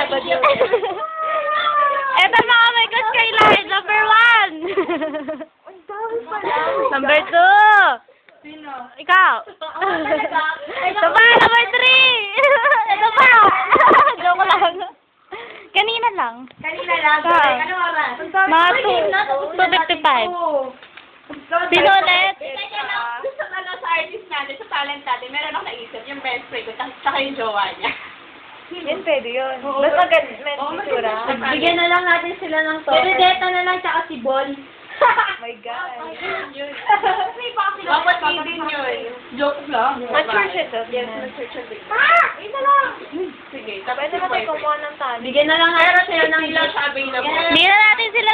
agad yun. Eto mga may crush kay Lars, number 1. Ang dami pala. Number 2. Sino? Ikaw. Ito pa, number 3. Ito pa. Joke lang. Kanina lang. Kanina lang. Ah. Ano oras? Mga 2:55. Sino ulit? Gusto ko lang sa artist natin, sa talent natin, meron akong naisip, yung best friend ko, tsaka yung jowa niya. Yan, pwede yun. Basta may itsura. Bigyan na lang natin sila ng to. Benedetta na lang, tsaka si Bon. Oh my God. Dapat din yun. Joke lang. Mature siya to. Yes, mature siya. Isa lang. Sige. Pwede naman tayo kumuha ng tali. Bigyan na lang natin sila ng available. Hindi na natin sila